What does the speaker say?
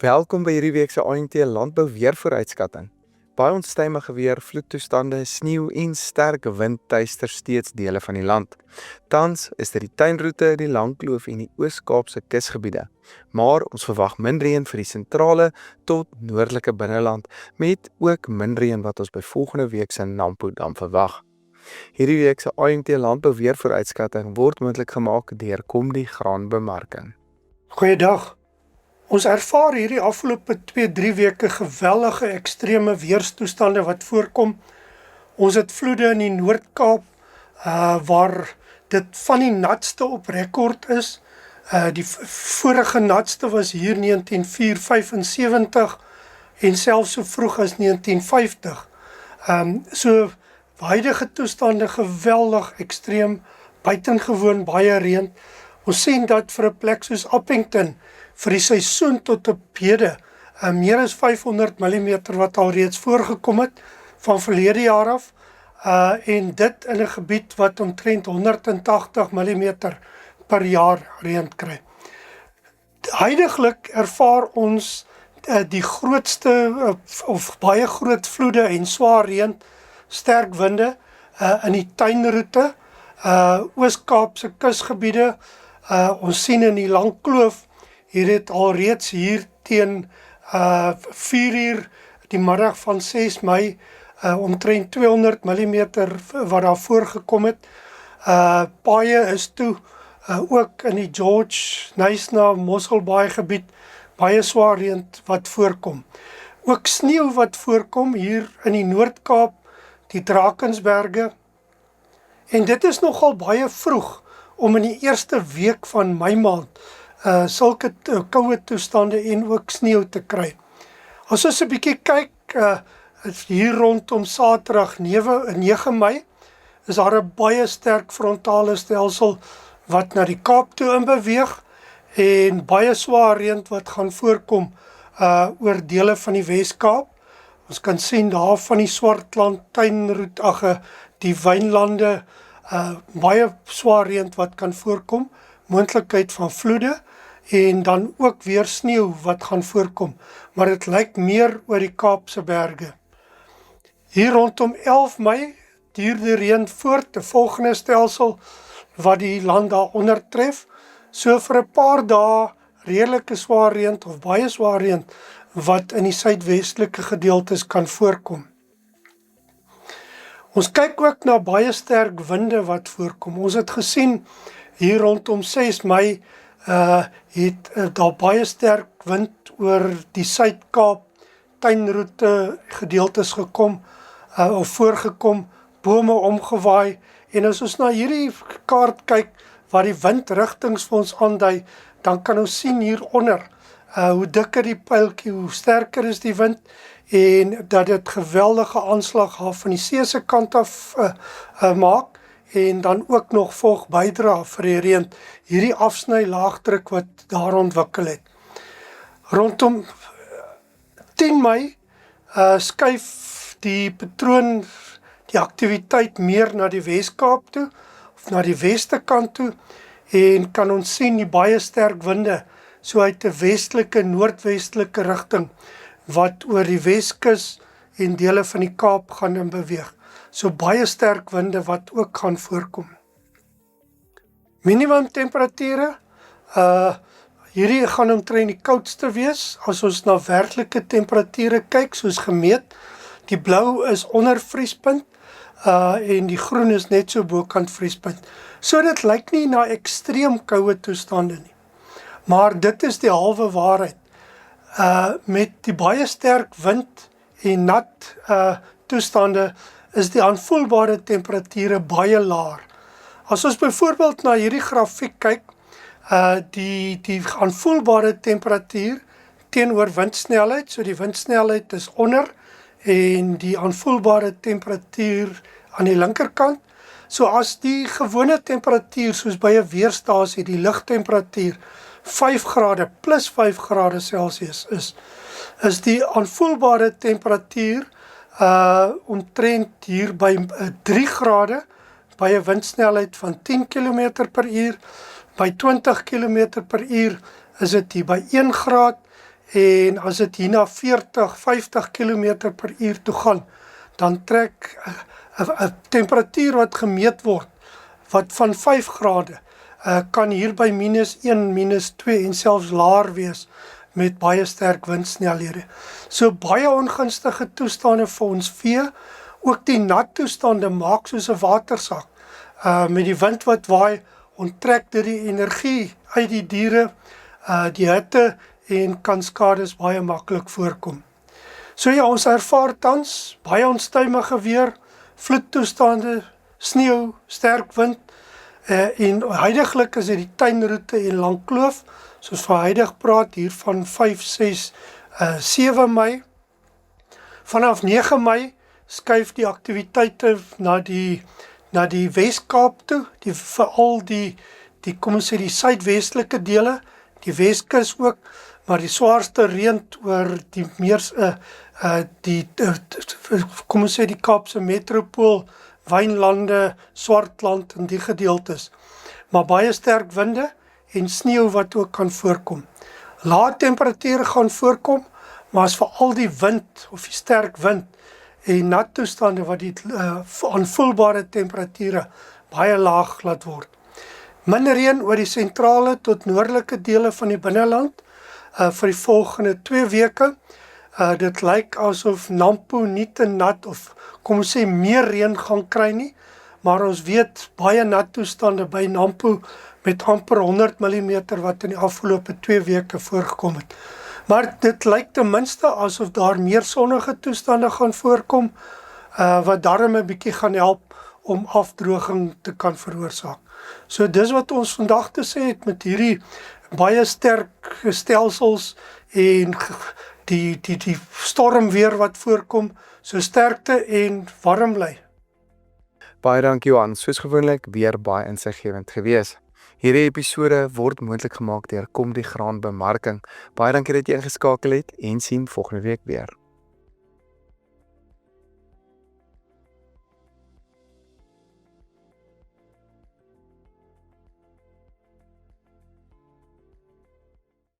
Welkom by hierdie week se ANT Landbou Weervooruitskatting. Baie onstuimige weer, vloedtoestande, sneeu en sterk wind tuister steeds dele van die land. Tans is dit die tuinroete, die Langkloof en die Oos-Kaapse kusgebiede. Maar ons verwag min reën vir die sentrale tot noordelike binneland, met ook min reën wat ons by volgende week se Nampo dan verwag. Hierdie week se ANT Landbou Weervooruitskatting word moontlik gemaak deur Komdi Graanbemarking. Goeiedag. Ons ervaar hierdie afgelope 2-3 weke geweldige ekstreme weerstoestande wat voorkom. Ons het vloede in die Noord-Kaap waar dit van die natste op rekord is. Die vorige natste was hier 1975 en selfs so vroeg as 1950. So huidige toestande geweldig ekstreem, buitengewoon baie reën. Ons sien dat vir 'n plek soos Appington vir die seisoen tot op hede meer as 500 mm wat al reeds voorgekom het van verlede jaar af, en dit in 'n gebied wat omtrent 180 mm per jaar reën kry. Huidiglik ervaar ons die grootste of baie groot vloede en swaar reën, sterk winde in die tuinroete, Oos-Kaapse kusgebiede. Ons sien in die Langkloof, hier het alreeds hier teen 4:00 die middag van 6 Mei omtrent 200 mm wat daar voorgekom het. Paaie is toe, ook in die George, Knysna, Mosselbaai gebied, baie swaar reën wat voorkom. Ook sneeu wat voorkom hier in die Noord-Kaap, die Drakensberge. En dit is nogal baie vroeg om in die eerste week van Mei maand sulke koue toestande en ook sneeu te kry. As ons 'n bietjie kyk, hier rondom Saterdag 9 Mei, is daar 'n baie sterk frontale stelsel wat na die Kaap toe inbeweeg en baie swaar reën wat gaan voorkom oor dele van die Wes-Kaap. Ons kan sien daar van die Swartland tuinroete, die wynlande, baie swaar reën wat kan voorkom, moontlikheid van vloede en dan ook weer sneeu wat gaan voorkom, maar dit lyk meer oor die Kaapse berge. Hier rondom 11 Mei duur die reën voort, 'n volgende stelsel wat die land daaronder tref, so vir 'n paar dae redelike swaar reën of baie swaar reën wat in die suidwestelike gedeeltes kan voorkom. Ons kyk ook na baie sterk winde wat voorkom. Ons het gesien hier rondom 6 Mei het daar baie sterk wind oor die Suid-Kaap tuinroete gedeeltes gekom of voorgekom, bome omgewaai, en as ons na hierdie kaart kyk waar die windrigtings vir ons aandui, dan kan ons sien hieronder hoe dikker die pyltjie, hoe sterker is die wind, en dat dit geweldige aanslag van die see se kant af maak, en dan ook nog volg bydra vir die reën, hierdie afsny laagdruk wat daar ontwikkel het. Rondom 10 Mei skuif die patroon, die aktiwiteit meer na die Wes-Kaap toe, of na die weste kant toe, en kan ons sien die baie sterk winde, so uit 'n westelike, noordwestelike rigting, wat oor die Weskus en dele van die Kaap gaan in beweeg. So baie sterk winde wat ook gaan voorkom. Minimum temperature, hierdie gaan omtrent die koudste wees, as ons na werklike temperature kyk, soos gemeet, die blou is onder vriespunt, en die groen is net so bokant vriespunt. So dit lyk nie na ekstreem koue toestande nie. Maar dit is die halwe waarheid. Met die baie sterk wind en nat toestande, is die aanvoelbare temperature baie laer. As ons byvoorbeeld na hierdie grafiek kyk, die aanvoelbare temperatuur teenoor windsnelheid, so die windsnelheid is onder, en die aanvoelbare temperatuur aan die linkerkant. So as die gewone temperatuur, soos by 'n weerstasie, die lugtemperatuur 5 grade plus 5 grade Celsius is die aanvoelbare temperatuur omtrent hier by 3 grade, by 'n windsnelheid van 10 km per uur, by 20 km per uur is dit hier by 1 graad, en as dit hier na 40, 50 km/h toe gaan, dan trek 'n temperatuur wat gemeet word, wat van 5 grade, kan hier by -1, -2 en selfs laer wees met baie sterk windsnelhede. So baie ongunstige toestande vir ons vee, ook die nat toestande maak soos 'n watersak. Met die wind wat waai, onttrek dit die energie uit die diere, die hitte en kan skades baie maklik voorkom. So ja, ons ervaar tans baie onstuimige weer, vloedtoestande, sneeu, sterk wind, en huidiglik is dit die tuinroete en Langkloof, soos vir huidig praat hier van 5, 6, 7 Mei. Vanaf 9 Mei skuif die aktiwiteite na die Wes-Kaap toe, veral die kom ons sê die suidwestelike dele, die Weskus ook, maar die swaarste reën oor die kom ons sê die Kaapse metropool, Wynlande, Swartland en die gedeeltes, maar baie sterk winde en sneeu wat ook kan voorkom. Lae temperature gaan voorkom, maar as veral die wind of die sterk wind en nat toestande wat die aanvoelbare temperature baie laag laat word. Min reën oor die sentrale tot noordelike dele van die binneland vir die volgende 2 weke. Dit lyk asof Nampo nie te nat of kom ons sê meer reën gaan kry nie, maar ons weet baie nat toestande by Nampo met amper 100 mm wat in die afgelope 2 weke voorgekom het. Maar dit lyk ten minste asof daar meer sonnige toestande gaan voorkom, wat daarom 'n bietjie gaan help om afdroging te kan veroorsaak. So dis wat ons vandag te sê het met hierdie baie sterk stelsels en die stormweer wat voorkom, so sterkte en warm bly. Baie dankie Johan, soos gewoonlik weer baie insiggewend gewees. Hierdie episode word moontlik gemaak deur Kom die Graan Bemarking. Baie dankie dat jy ingeskakel het en sien volgende week weer.